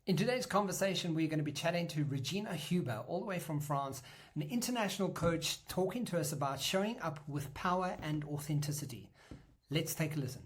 In today's conversation, we're going to be chatting to Regina Huber, all the way from France, an international coach talking to us about showing up with power and authenticity. Let's take a listen.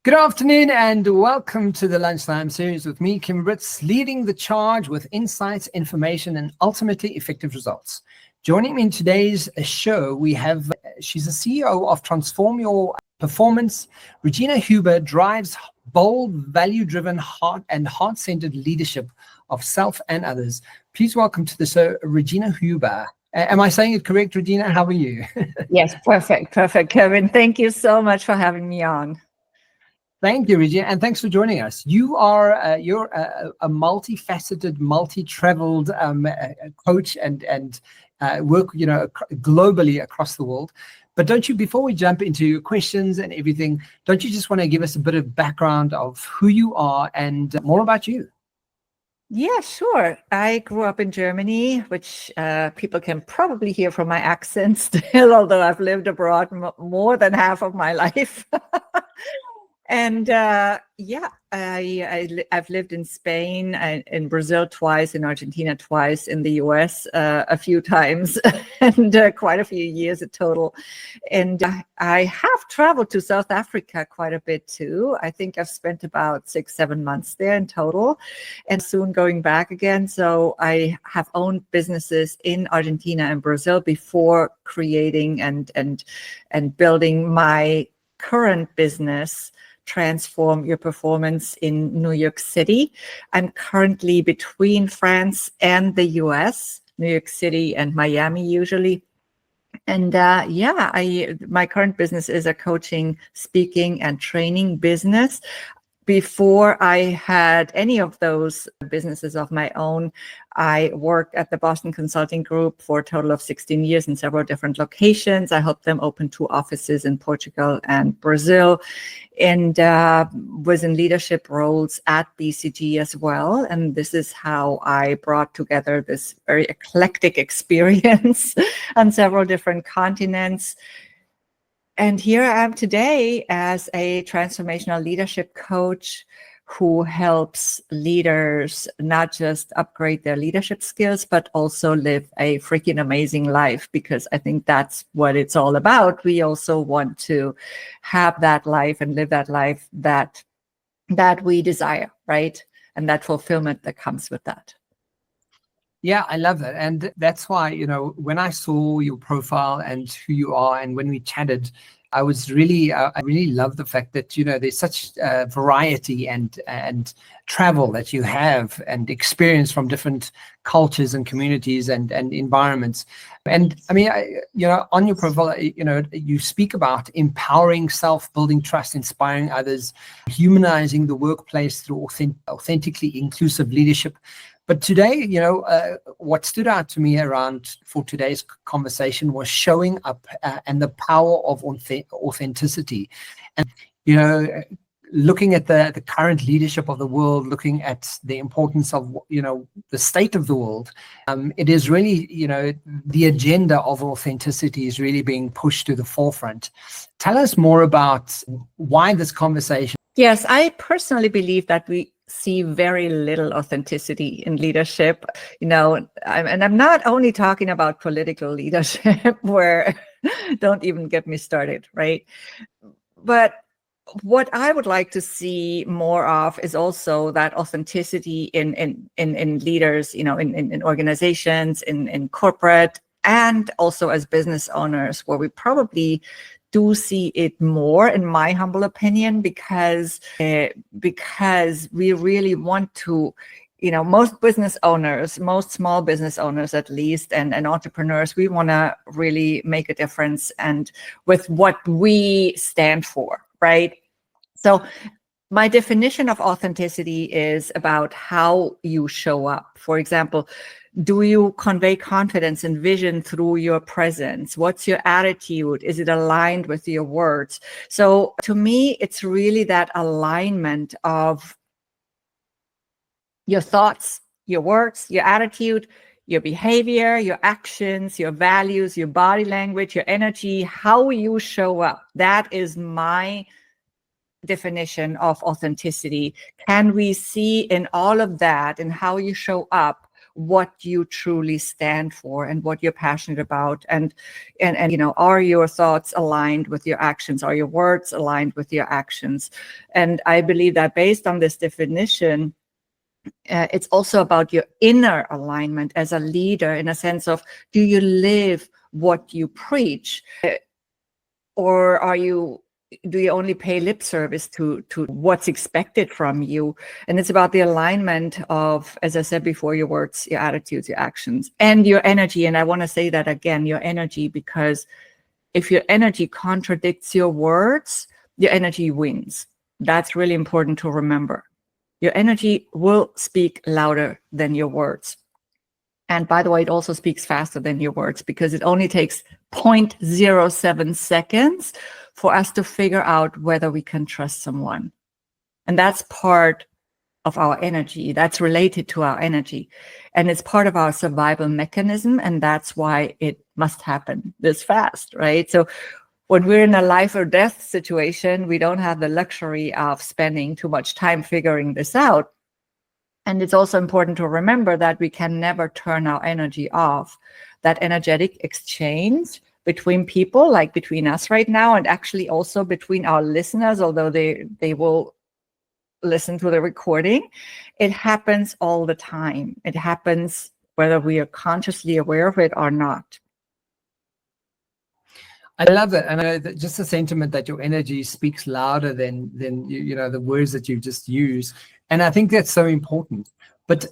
Good afternoon and welcome to the Lunchtime Series with me, Kevin Britz, leading the charge with insights, information, and ultimately effective results. Joining me in today's show, we have, she's the CEO of Transform Your Performance. Regina Huber drives bold, value-driven, heart-centered leadership of self and others. Please welcome to the show, Regina Huber. Am I saying it correct, Regina? How are you? Yes, perfect, Kevin. Thank you so much for having me on. Thank you, Regina, and thanks for joining us. You are you're a multifaceted, multi-traveled coach and work, globally across the world. But don't you, before we jump into your questions and everything, don't you just want to give us a bit of background of who you are and more about you? Yeah, sure. I grew up in Germany, which people can probably hear from my accent still, although I've lived abroad more than half of my life. And I've lived in Spain, in Brazil twice, in Argentina twice, in the US a few times, and quite a few years in total. And I have traveled to South Africa quite a bit too. I think I've spent about 6-7 months there in total, and soon going back again. So I have owned businesses in Argentina and Brazil before creating and building my current business, Transform Your Performance, in New York City. I'm currently between France and the US, New York City and Miami usually. And my current business is a coaching, speaking, and training business. Before I had any of those businesses of my own, I worked at the Boston Consulting Group for a total of 16 years in several different locations. I helped them open 2 offices in Portugal and Brazil, and was in leadership roles at BCG as well. And this is how I brought together this very eclectic experience on several different continents. And here I am today as a transformational leadership coach who helps leaders not just upgrade their leadership skills, but also live a freaking amazing life, because I think that's what it's all about. We also want to have that life and live that life that we desire, right? And that fulfillment that comes with that. Yeah, I love that. And that's why, when I saw your profile and who you are, and when we chatted, I really love the fact that, there's such variety and travel that you have and experience from different cultures and communities and environments. And I mean, on your profile, you speak about empowering self, building trust, inspiring others, humanizing the workplace through authentically inclusive leadership. But today, what stood out to me for today's conversation was showing up and the power of authenticity. And, looking at the current leadership of the world, looking at the importance of, the state of the world, it is really, the agenda of authenticity is really being pushed to the forefront. Tell us more about why this conversation. Yes, I personally believe that we see very little authenticity in leadership, and I'm not only talking about political leadership, where don't even get me started, right? But what I would like to see more of is also that authenticity in leaders, in organizations, in corporate, and also as business owners, where we probably do see it more, in my humble opinion, because we really want to, most business owners, most small business owners at least, and entrepreneurs, we want to really make a difference and with what we stand for, right? So my definition of authenticity is about how you show up. For example, do you convey confidence and vision through your presence? What's your attitude? Is it aligned with your words? So to me, it's really that alignment of your thoughts, your words, your attitude, your behavior, your actions, your values, your body language, your energy, how you show up. That is my definition of authenticity. Can we see in all of that and how you show up what you truly stand for and what you're passionate about, and are your thoughts aligned with your actions? Are your words aligned with your actions? And I believe that based on this definition, it's also about your inner alignment as a leader, in a sense of, do you live what you preach, or do you only pay lip service to what's expected from you? And it's about the alignment of, as I said before, your words, your attitudes, your actions, and your energy. And I want to say that again, your energy, because if your energy contradicts your words, your energy wins. That's really important to remember. Your energy will speak louder than your words. And by the way, it also speaks faster than your words, because it only takes 0.07 seconds for us to figure out whether we can trust someone. And that's part of our energy. That's related to our energy. And it's part of our survival mechanism. And that's why it must happen this fast, right? So when we're in a life or death situation, we don't have the luxury of spending too much time figuring this out. And it's also important to remember that we can never turn our energy off. That energetic exchange between people, like between us right now, and actually also between our listeners, although they will listen to the recording, it happens all the time. It happens whether we are consciously aware of it or not. I love that. And I know that just the sentiment that your energy speaks louder than the words that you just use. And I think that's so important. But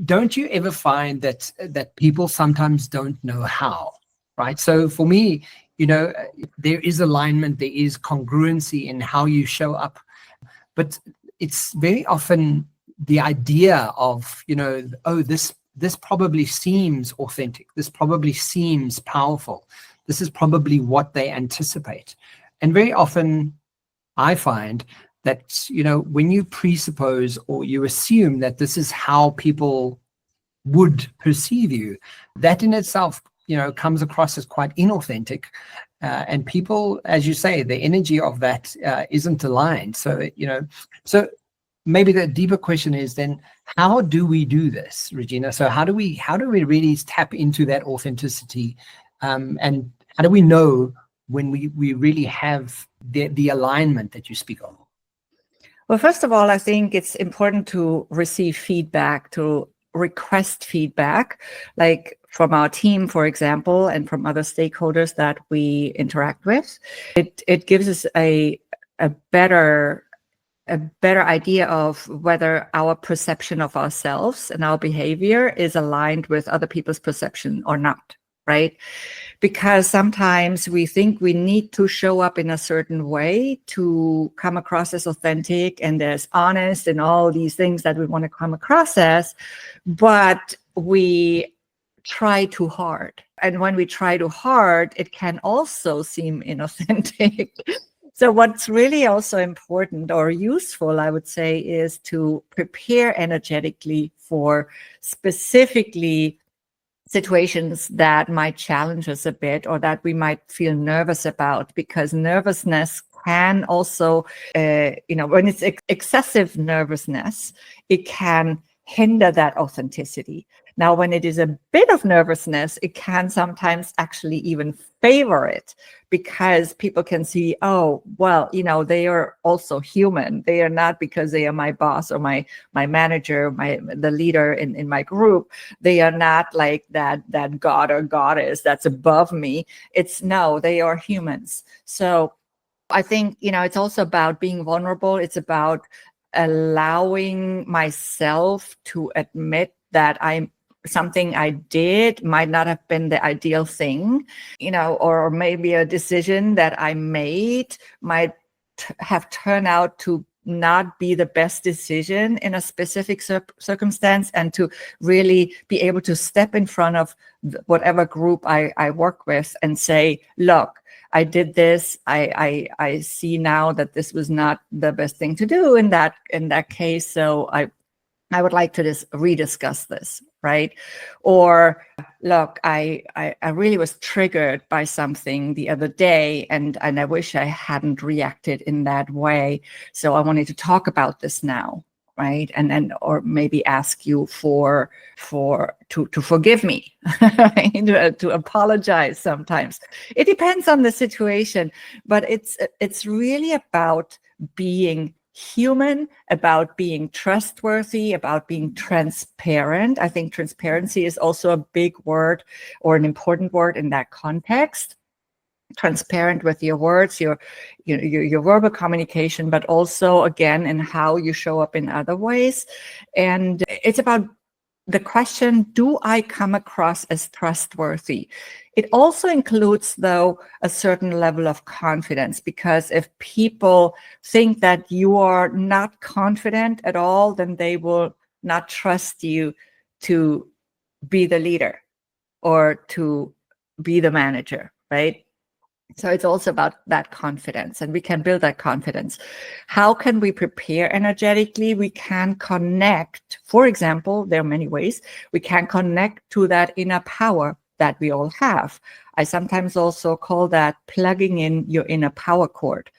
don't you ever find that people sometimes don't know how, right? So for me, there is alignment, there is congruency in how you show up. But it's very often the idea of, this probably seems authentic. This probably seems powerful. This is probably what they anticipate. And very often I find that, when you presuppose or you assume that this is how people would perceive you, that in itself, comes across as quite inauthentic. And people, as you say, the energy of that isn't aligned. So, so maybe the deeper question is then, how do we do this, Regina? So how do we really tap into that authenticity? And how do we know when we really have the alignment that you speak of? Well, first of all, I think it's important to receive feedback, to request feedback, like from our team, for example, and from other stakeholders that we interact with. It gives us a better idea of whether our perception of ourselves and our behavior is aligned with other people's perception or not, right? Because sometimes we think we need to show up in a certain way to come across as authentic and as honest and all these things that we want to come across as, but we try too hard. And when we try too hard, it can also seem inauthentic. So what's really also important or useful, I would say, is to prepare energetically for specifically situations that might challenge us a bit or that we might feel nervous about, because nervousness can also, when it's excessive nervousness, it can hinder that authenticity. Now, when it is a bit of nervousness, it can sometimes actually even favor it, because people can see, oh, well, they are also human. They are not, because they are my boss or my manager, the leader in my group. They are not like that god or goddess that's above me. No, they are humans. So I think, it's also about being vulnerable. It's about allowing myself to admit that something I did might not have been the ideal thing, or maybe a decision that I made might have turned out to not be the best decision in a specific circumstance, and to really be able to step in front of whatever group I work with and say, look, I did this. I see now that this was not the best thing to do in that case. So I would like to rediscuss this, right? Or look, I really was triggered by something the other day, and I wish I hadn't reacted in that way. So I wanted to talk about this now, right? And or maybe ask you to forgive me, right? to apologize sometimes. It depends on the situation, but it's really about being human, about being trustworthy, about being transparent. I think transparency is also a big word or an important word in that context. Transparent with your words, your verbal communication, but also again in how you show up in other ways. And it's about the question, do I come across as trustworthy? It also includes, though, a certain level of confidence, because if people think that you are not confident at all, then they will not trust you to be the leader or to be the manager, right? So it's also about that confidence, and we can build that confidence. How can we prepare energetically? We can connect, for example, there are many ways we can connect to that inner power that we all have. I sometimes also call that plugging in your inner power cord,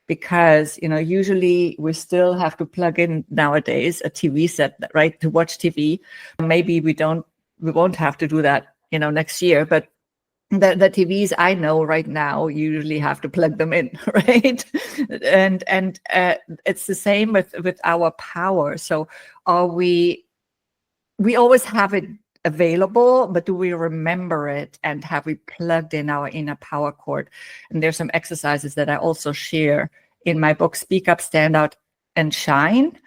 because, usually we still have to plug in nowadays a TV set, right, to watch TV. Maybe we won't have to do that, next year, but the TVs I know right now usually have to plug them in, right? And it's the same with our power. So we always have it available, but do we remember it, and have we plugged in our inner power cord? And there's some exercises that I also share in my book, Speak Up, Stand Out, and Shine,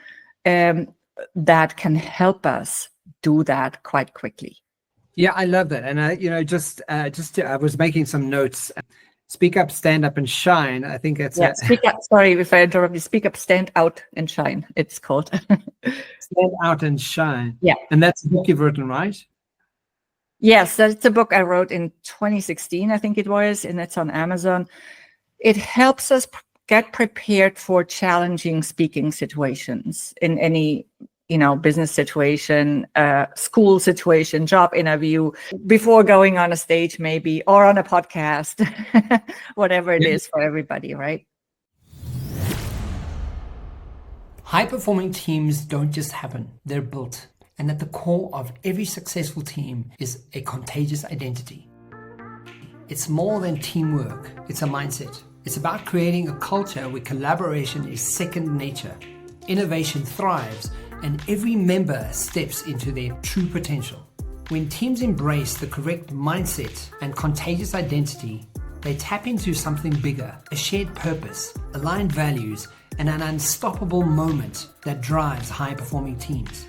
that can help us do that quite quickly. Yeah, I love that. And I was making some notes. Speak up, stand up, and shine. I think that's Speak up. Sorry if I interrupt you. Speak up, stand out, and shine. It's called Stand Out and Shine. Yeah, and that's a book you've written, right? Yes, that's a book I wrote in 2016, I think it was, and it's on Amazon. It helps us get prepared for challenging speaking situations in any business situation, school situation, job interview, before going on a stage maybe, or on a podcast, whatever it is for everybody, right? High-performing teams don't just happen, they're built. And at the core of every successful team is a contagious identity. It's more than teamwork, it's a mindset. It's about creating a culture where collaboration is second nature, innovation thrives, and every member steps into their true potential. When teams embrace the correct mindset and contagious identity, they tap into something bigger, a shared purpose, aligned values, and an unstoppable moment that drives high-performing teams.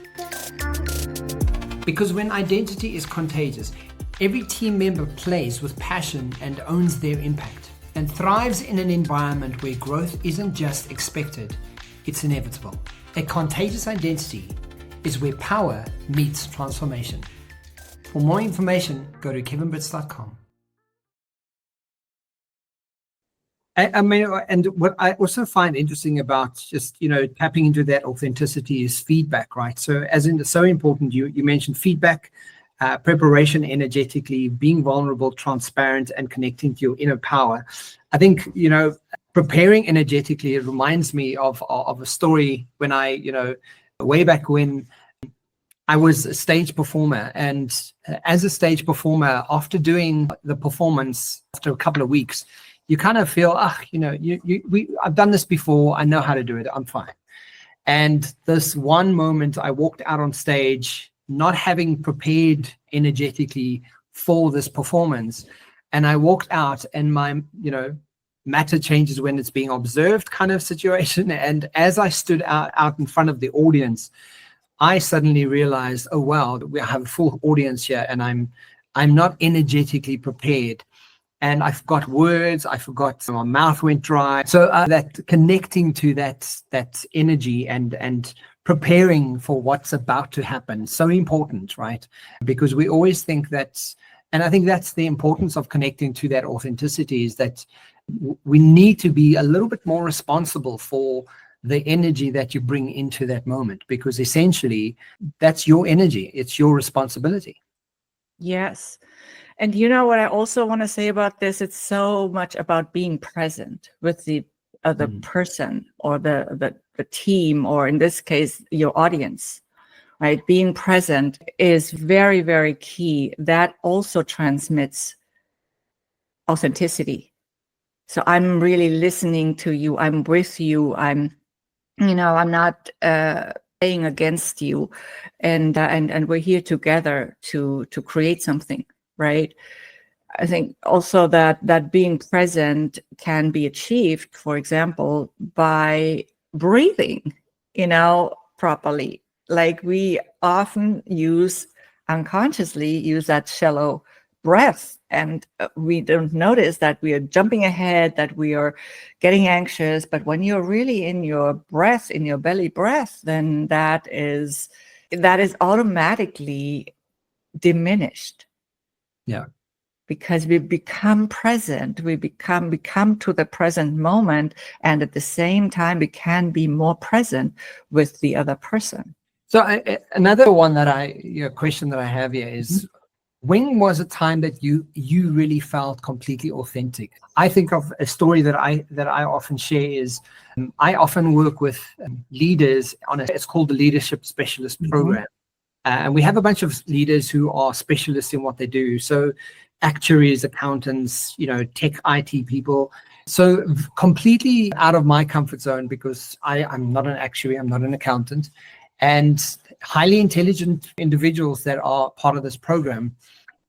Because when identity is contagious, every team member plays with passion and owns their impact, and thrives in an environment where growth isn't just expected, it's inevitable. A contagious identity is where power meets transformation. For more information, go to kevinbritz.com. I mean, and what I also find interesting about just, tapping into that authenticity is feedback, right? So so important, you mentioned feedback, preparation energetically, being vulnerable, transparent, and connecting to your inner power. I think, preparing energetically, it reminds me of a story when I, way back when I was a stage performer. And as a stage performer, after doing the performance, after a couple of weeks, you kind of feel, I've done this before. I know how to do it. I'm fine. And this one moment I walked out on stage, not having prepared energetically for this performance. And I walked out and my, matter changes when it's being observed kind of situation. And as I stood out in front of the audience, I suddenly realized, oh, wow, we have a full audience here and I'm not energetically prepared. And I forgot words, I forgot, my mouth went dry. So that connecting to that energy and preparing for what's about to happen, so important, right? Because we always think and I think that's the importance of connecting to that authenticity, is that we need to be a little bit more responsible for the energy that you bring into that moment, because essentially that's your energy. It's your responsibility. Yes. And you know what I also want to say about this? It's so much about being present with the other person or the team, or in this case, your audience, right? Being present is very, very key. That also transmits authenticity. So I'm really listening to you. I'm with you. I'm not playing against you, and we're here together to create something, right? I think also that being present can be achieved, for example, by breathing, properly. Like we often unconsciously use that shallow breath, and we don't notice that we are jumping ahead, that we are getting anxious. But when you're really in your breath, in your belly breath, then that is automatically diminished. Yeah. Because we become present, we become to the present moment, and at the same time we can be more present with the other person. So another one question that I have here is, when was a time that you really felt completely authentic? I think of a story that I often share is, I often work with leaders it's called the Leadership Specialist Program. And we have a bunch of leaders who are specialists in what they do. So actuaries, accountants, tech, IT people. So completely out of my comfort zone, because I'm not an actuary, I'm not an accountant, and highly intelligent individuals that are part of this program.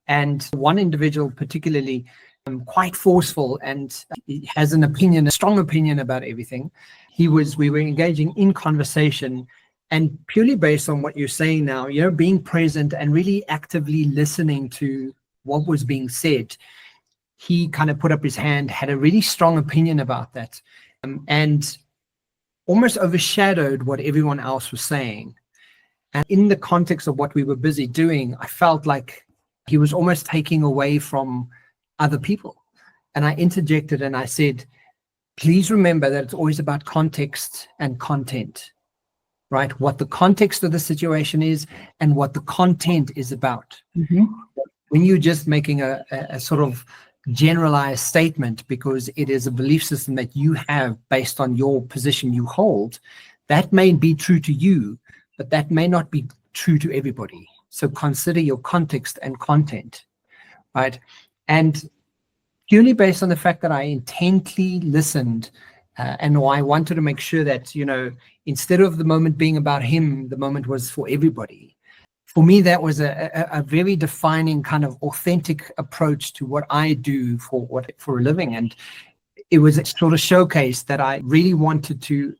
And one individual particularly, quite forceful, and he has a strong opinion about everything. We were engaging in conversation, and purely based on what you're saying now, being present and really actively listening to what was being said, he kind of put up his hand, had a really strong opinion about that, and almost overshadowed what everyone else was saying. And in the context of what we were busy doing, I felt like he was almost taking away from other people. And I interjected and I said, please remember that it's always about context and content, right? What the context of the situation is and what the content is about. When you're just making a sort of generalized statement because it is a belief system that you have based on your position you hold, that may be true to you, but that may not be true to everybody. So consider your context and content, right? And purely based on the fact that I intently listened, and I wanted to make sure that, instead of the moment being about him, the moment was for everybody. For me, that was a very defining kind of authentic approach to what I do for a living. And it was a sort of showcase that I really wanted to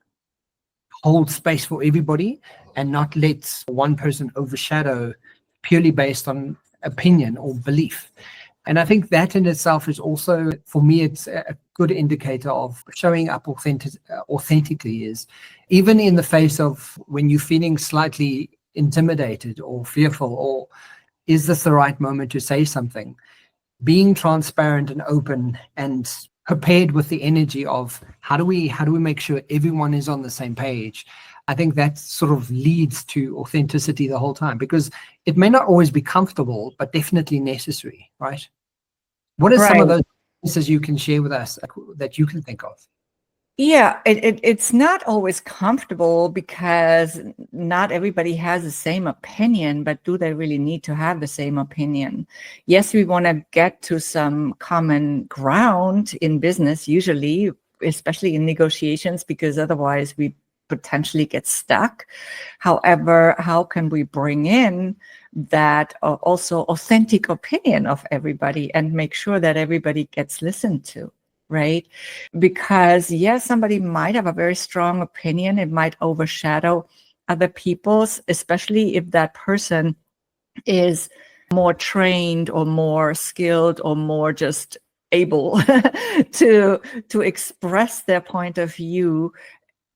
hold space for everybody and not let one person overshadow purely based on opinion or belief. And I think that in itself is also, for me, it's a good indicator of showing up authentically, is even in the face of when you're feeling slightly intimidated or fearful, or is this the right moment to say something? Being transparent and open and prepared with the energy of how do we make sure everyone is on the same page. I think that sort of leads to authenticity the whole time, because it may not always be comfortable, but definitely necessary, right? What are some of those pieces you can share with us that you can think of? Yeah, it's not always comfortable because not everybody has the same opinion, but do they really need to have the same opinion? Yes, we want to get to some common ground in business, usually, especially in negotiations, because otherwise we potentially get stuck. However, how can we bring in that also authentic opinion of everybody and make sure that everybody gets listened to? Right? Because yes, somebody might have a very strong opinion. It might overshadow other people's, especially if that person is more trained or more skilled or more just able to express their point of view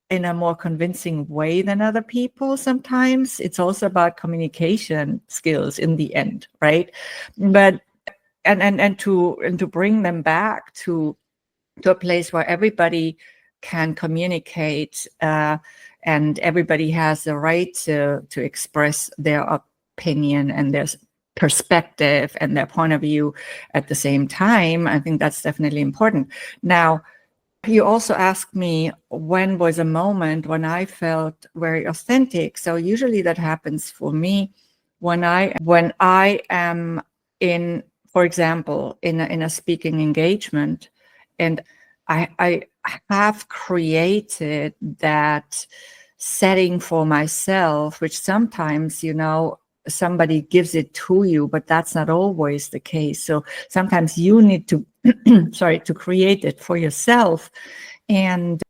in a more convincing way than other people. Sometimes it's also about communication skills in the end, right? But and to bring them back to a place where everybody can communicate, and everybody has the right to express their opinion and their perspective and their point of view at the same time. I think that's definitely important. Now, you also asked me when was a moment when I felt very authentic. So usually that happens for me when I am in, for example, in a speaking engagement, and I have created that setting for myself, which sometimes, somebody gives it to you, but that's not always the case. So sometimes you need to, to create it for yourself and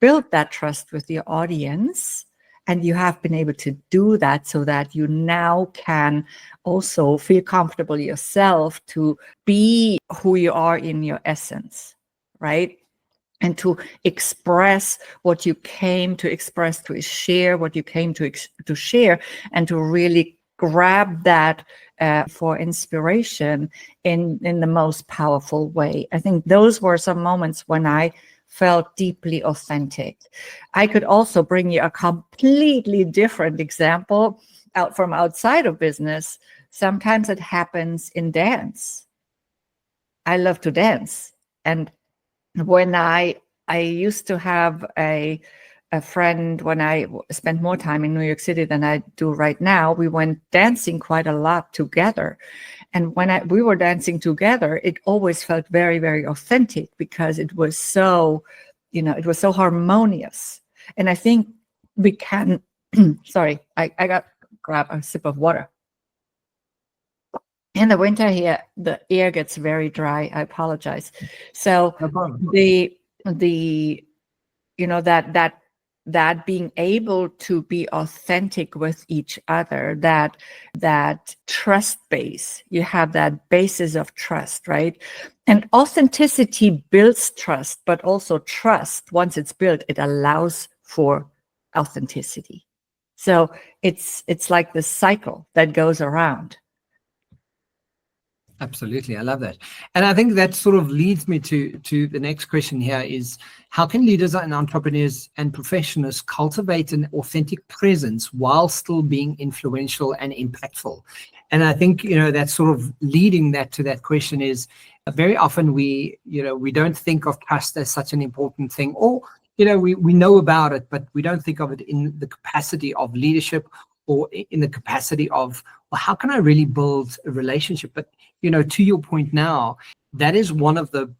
build that trust with your audience. And you have been able to do that so that you now can also feel comfortable yourself to be who you are in your essence, right? And to express what you came to express, to share what you came to share, and to really grab that for inspiration in the most powerful way. I think those were some moments when I felt deeply authentic. I could also bring you a completely different example out from outside of business. Sometimes it happens in dance. I love to dance. And when I used to have a friend, when I spent more time in New York City than I do right now, we went dancing quite a lot together. And when we were dancing together, it always felt very, very authentic because it was so, it was so harmonious. And I think we can, sorry, I got to grab a sip of water. In the winter here, the air gets very dry. I apologize. So No problem. that being able to be authentic with each other, that trust base, you have that basis of trust, right? And authenticity builds trust, but also trust, once it's built, it allows for authenticity. So it's like the cycle that goes around. Absolutely. I love that. And I think that sort of leads me to the next question here is, how can leaders and entrepreneurs and professionals cultivate an authentic presence while still being influential and impactful? And I think, that's sort of leading that to that question is, very often we don't think of trust as such an important thing, or, we know about it, but we don't think of it in the capacity of leadership or in the capacity of, well, how can I really build a relationship? But to your point now, that is one of the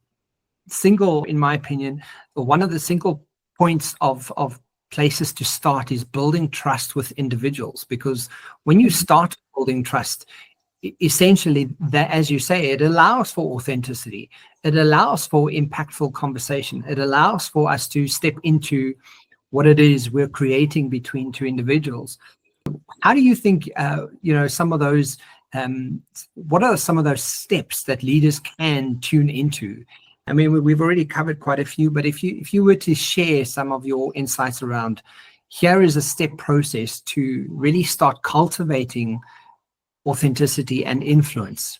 single, in my opinion, one of the single points of places to start is building trust with individuals. Because when you start building trust, essentially, that, as you say, it allows for authenticity. It allows for impactful conversation. It allows for us to step into what it is we're creating between two individuals. How do you think, some of those, what are some of those steps that leaders can tune into? I mean, we've already covered quite a few, but if you were to share some of your insights around, here is a step process to really start cultivating authenticity and influence,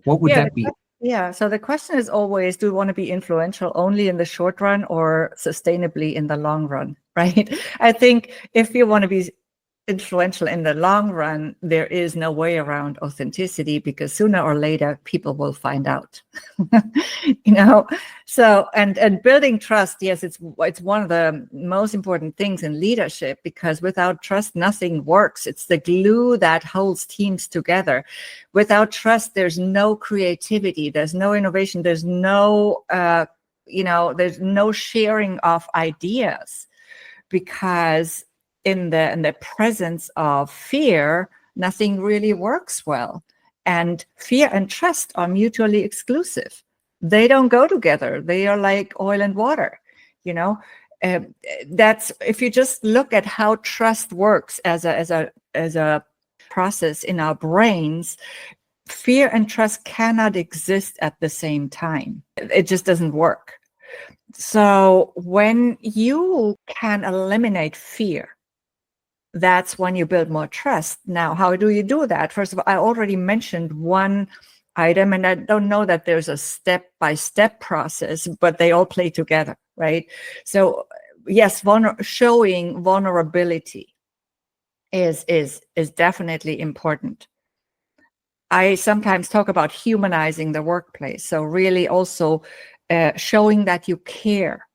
what would that be? Yeah. So the question is always, do we want to be influential only in the short run or sustainably in the long run, right? I think if you want to be influential in the long run, there is no way around authenticity, because sooner or later people will find out. So and building trust, yes, it's one of the most important things in leadership, because without trust nothing works. It's the glue that holds teams together. Without trust, there's no creativity, there's no innovation, there's no there's no sharing of ideas, because in the presence of fear, nothing really works well. And fear and trust are mutually exclusive. They don't go together. They are like oil and water. That's, if you just look at how trust works as a process in our brains, fear and trust cannot exist at the same time. It just doesn't work. So when you can eliminate fear, that's when you build more trust. Now, how do you do that? First of all, I already mentioned one item. And I don't know that there's a step-by-step process, but they all play together, right? So yes, showing vulnerability is definitely important. I sometimes talk about humanizing the workplace. So really also showing that you care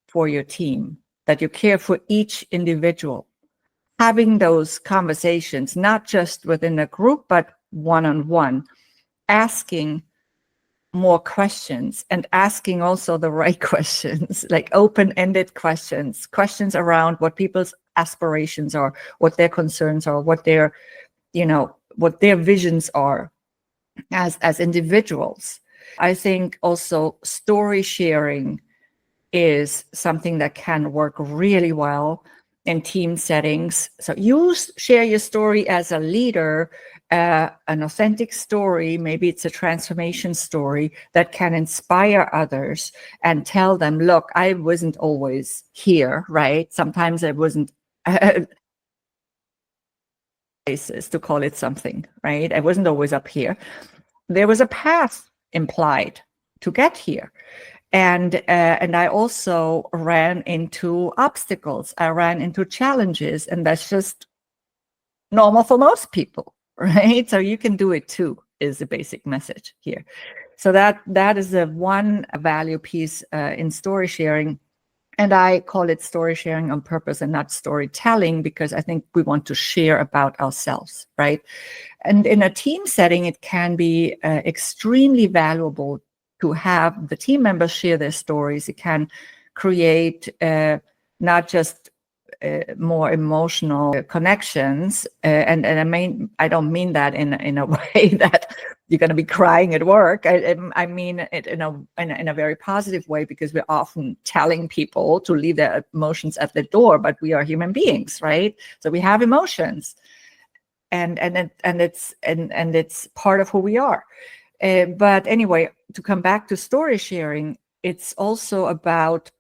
for your team, that you care for each individual, having those conversations, not just within a group, but one-on-one, asking more questions and asking also the right questions, like open-ended questions around what people's aspirations are, what their concerns are, what their visions are as individuals. I think also story sharing is something that can work really well in team settings. So you share your story as a leader, an authentic story, maybe it's a transformation story that can inspire others and tell them, look, I wasn't always here, right? Sometimes I wasn't places to call it something, right? I wasn't always up here. There was a path implied to get here. And I also ran into obstacles. I ran into challenges, and that's just normal for most people, right? So you can do it too, is the basic message here. So that is the one value piece in story sharing. And I call it story sharing on purpose and not storytelling, because I think we want to share about ourselves, right? And in a team setting, it can be extremely valuable to have the team members share their stories. It can create not just more emotional connections, and I don't mean that in a way that you're going to be crying at work. I mean it in a very positive way, because we're often telling people to leave their emotions at the door, but we are human beings, right? So we have emotions, and it's part of who we are. But anyway, to come back to story sharing, it's also about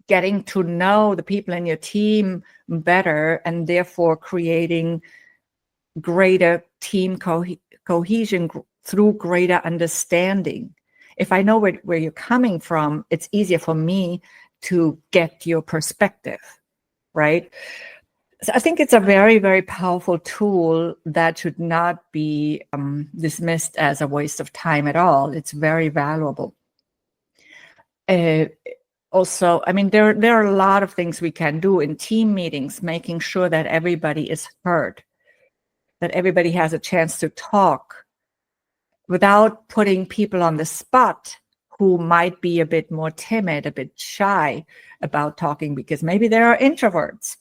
getting to know the people in your team better, and therefore creating greater team cohesion through greater understanding. If I know where you're coming from, it's easier for me to get your perspective, right? So I think it's a very, very powerful tool that should not be dismissed as a waste of time at all. It's very valuable. Also, I mean, there are a lot of things we can do in team meetings, making sure that everybody is heard, that everybody has a chance to talk without putting people on the spot who might be a bit more timid, a bit shy about talking, because maybe there are introverts,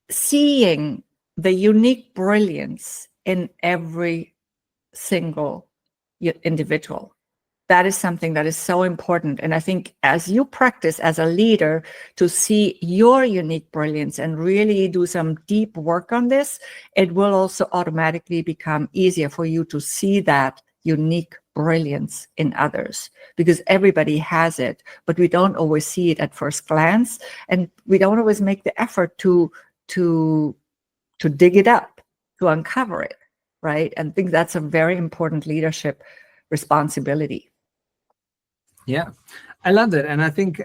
seeing the unique brilliance in every single individual. That is something that is so important. And I think as you practice as a leader to see your unique brilliance and really do some deep work on this, it will also automatically become easier for you to see that unique brilliance in others, because everybody has it, but we don't always see it at first glance, and we don't always make the effort to dig it up, to uncover it, right? And I think that's a very important leadership responsibility. Yeah, I love that. And I think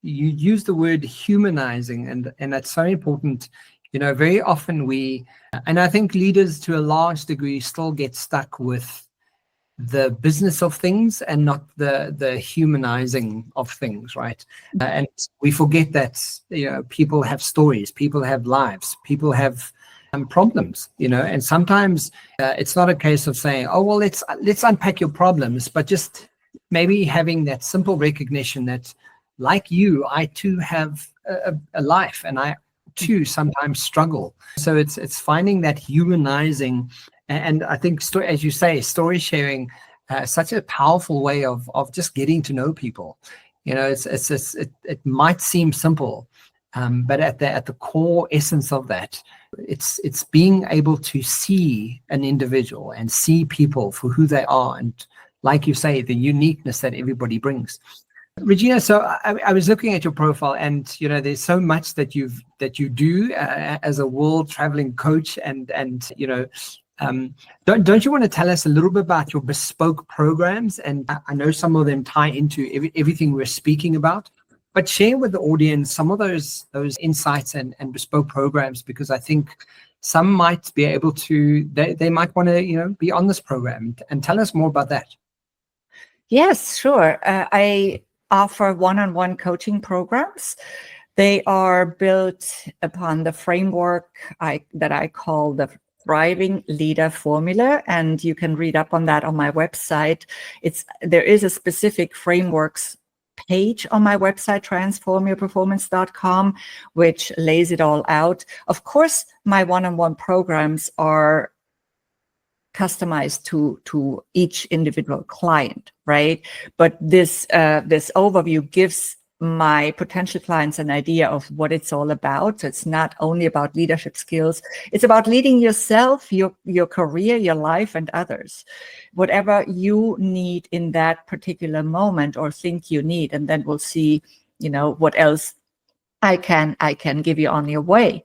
you use the word humanizing, and that's so important. Very often and I think leaders to a large degree still get stuck with the business of things and not the humanizing of things, right? And we forget that, people have stories, people have lives, people have problems, and sometimes it's not a case of saying, oh, well, let's unpack your problems, but just maybe having that simple recognition that, like you, I too have a life, and I too sometimes struggle. So it's finding that humanizing, and I think, as you say, story sharing, such a powerful way of just getting to know people. It might seem simple, but at the core essence of that, it's being able to see an individual and see people for who they are, and like you say, the uniqueness that everybody brings. Regina, so I was looking at your profile, and there's so much that you do as a world traveling coach, and don't you want to tell us a little bit about your bespoke programs? And I know some of them tie into everything we're speaking about, but share with the audience some of those insights and bespoke programs, because I think some might be able to, they might want to be on this program, and tell us more about that. Yes, sure. I offer one-on-one coaching programs. They are built upon the framework that I call the Thriving Leader Formula, and you can read up on that on my website. There is a specific frameworks page on my website, transformational.com, which lays it all out. Of course, my one-on-one programs are customized to each individual client, right? But this overview gives my potential clients an idea of what it's all about. So it's not only about leadership skills, it's about leading yourself, your career, your life, and others. Whatever you need in that particular moment or think you need, and then we'll see, what else I can give you on your way.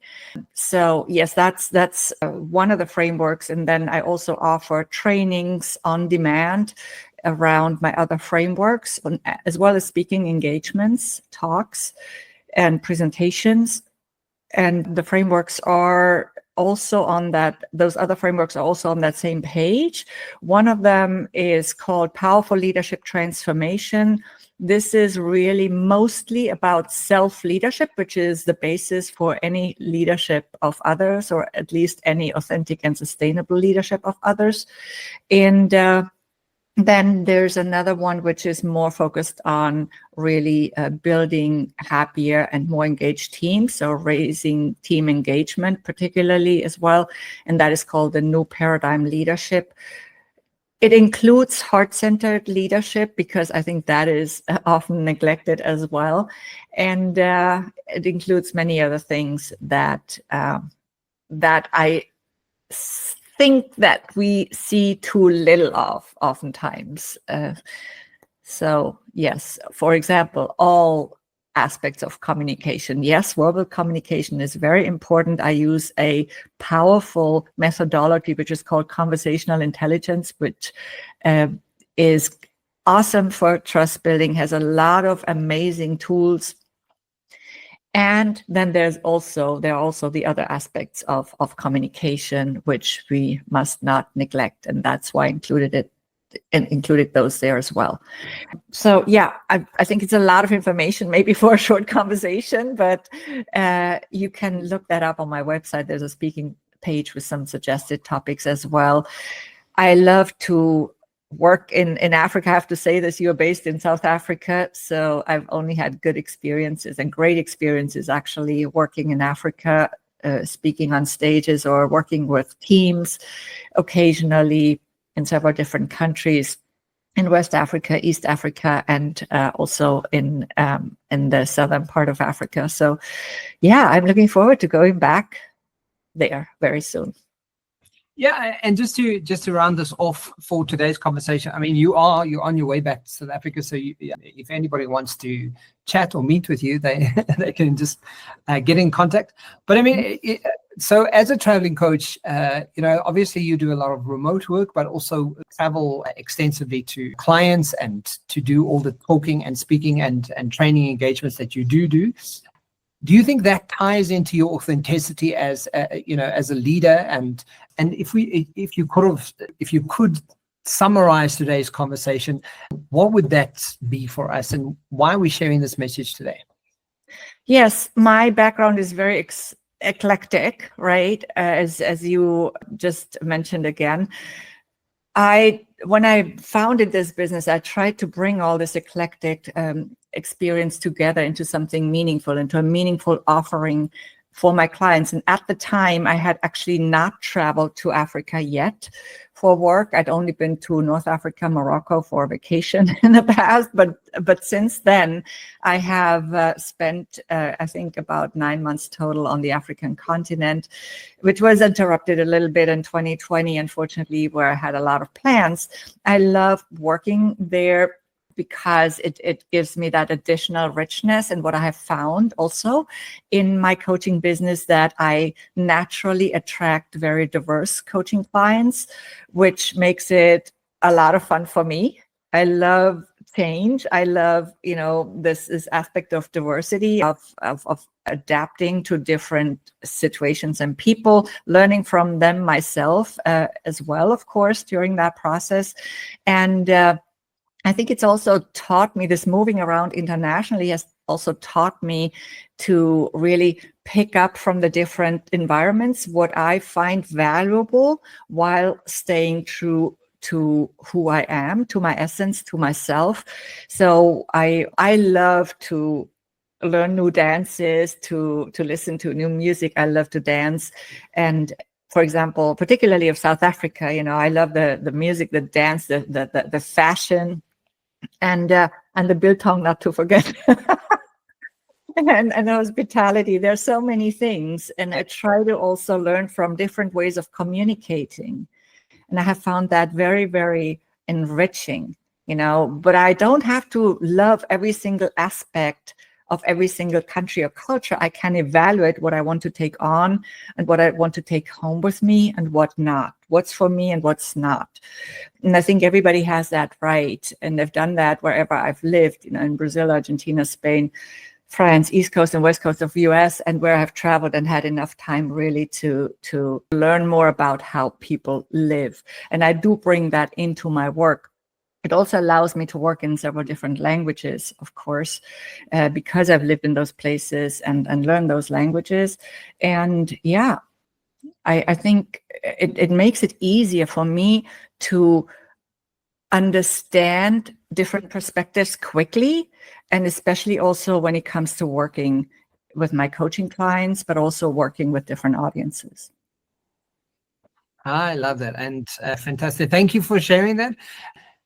So yes, that's one of the frameworks. And then I also offer trainings on demand around my other frameworks, as well as speaking engagements, talks, and presentations. And the frameworks are also on that. Those other frameworks are also on that same page. One of them is called Powerful Leadership Transformation. This is really mostly about self-leadership, which is the basis for any leadership of others, or at least any authentic and sustainable leadership of others. And then there's another one which is more focused on really building happier and more engaged teams, so raising team engagement particularly as well. And that is called the New Paradigm Leadership. It includes heart-centered leadership, because I think that is often neglected as well. And it includes many other things that I think that we see too little of oftentimes. So yes, for example, all aspects of communication. Yes, verbal communication is very important. I use a powerful methodology which is called conversational intelligence, which is awesome for trust building, has a lot of amazing tools. And then there are also the other aspects of communication, which we must not neglect. And that's why I included those there as well. So yeah, I think it's a lot of information maybe for a short conversation, but you can look that up on my website. There's a speaking page with some suggested topics as well. I love to work in Africa. I have to say this, you're based in South Africa, so I've only had good experiences and great experiences actually working in Africa, speaking on stages or working with teams occasionally in several different countries in West Africa, East Africa, and also in the southern part of Africa. So yeah, I'm looking forward to going back there very soon. Yeah, and just to round this off for today's conversation, I mean, you're on your way back to South Africa, so if anybody wants to chat or meet with you, they can just get in contact. But I mean, so as a traveling coach, obviously you do a lot of remote work, but also travel extensively to clients and to do all the talking and speaking and training engagements that you do. Do you think that ties into your authenticity as as a leader? And if you could summarize today's conversation, what would that be for us, and why are we sharing this message today? Yes, my background is very eclectic, right? As you just mentioned again. When I founded this business, I tried to bring all this eclectic experience together into something meaningful, into a meaningful offering for my clients. And at the time, I had actually not traveled to Africa yet for work. I'd only been to North Africa, Morocco for a vacation in the past. But since then, I have spent, I think, about 9 months total on the African continent, which was interrupted a little bit in 2020, unfortunately, where I had a lot of plans. I love working there because it gives me that additional richness. And what I have found also in my coaching business, that I naturally attract very diverse coaching clients, which makes it a lot of fun for me. I love change. I love, this aspect of diversity, of adapting to different situations and people, learning from them myself as well, of course, during that process. And I think it's also taught me, this moving around internationally has also taught me to really pick up from the different environments what I find valuable while staying true to who I am, to my essence, to myself. So I love to learn new dances, to listen to new music. I love to dance. And for example, particularly of South Africa, I love the music, the dance, the fashion, and the biltong, not to forget. And hospitality. There's so many things. And I try to also learn from different ways of communicating. And I have found that very, very enriching, but I don't have to love every single aspect of every single country or culture. I can evaluate what I want to take on and what I want to take home with me and what not, what's for me and what's not. And I think everybody has that right. And they've done that wherever I've lived, in Brazil, Argentina, Spain, France, East Coast and West Coast of US, and where I've traveled and had enough time really to learn more about how people live. And I do bring that into my work. It also allows me to work in several different languages, of course, because I've lived in those places and learned those languages. And yeah, I think it makes it easier for me to understand different perspectives quickly, and especially also when it comes to working with my coaching clients, but also working with different audiences. I love that, and fantastic. Thank you for sharing that.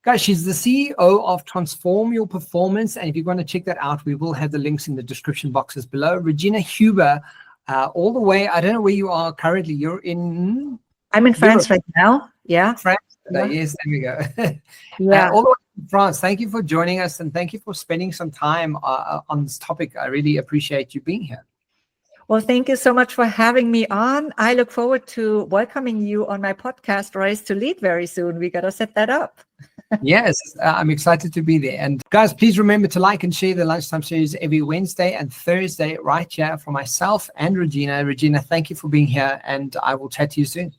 Guys, she's the CEO of Transform Your Performance, and if you want to check that out, we will have the links in the description boxes below. Regina Huber, all the way, I don't know where you are currently. You're in... I'm in France right now. Yeah. France. Yeah. Yes, there we go. Yeah. All the way from France. Thank you for joining us, and thank you for spending some time on this topic. I really appreciate you being here. Well, thank you so much for having me on. I look forward to welcoming you on my podcast, Rise to Lead, very soon. We got to set that up. Yes, I'm excited to be there. And guys, please remember to like and share the Lunchtime Series every Wednesday and Thursday right here for myself and Regina. Regina, thank you for being here, and I will chat to you soon.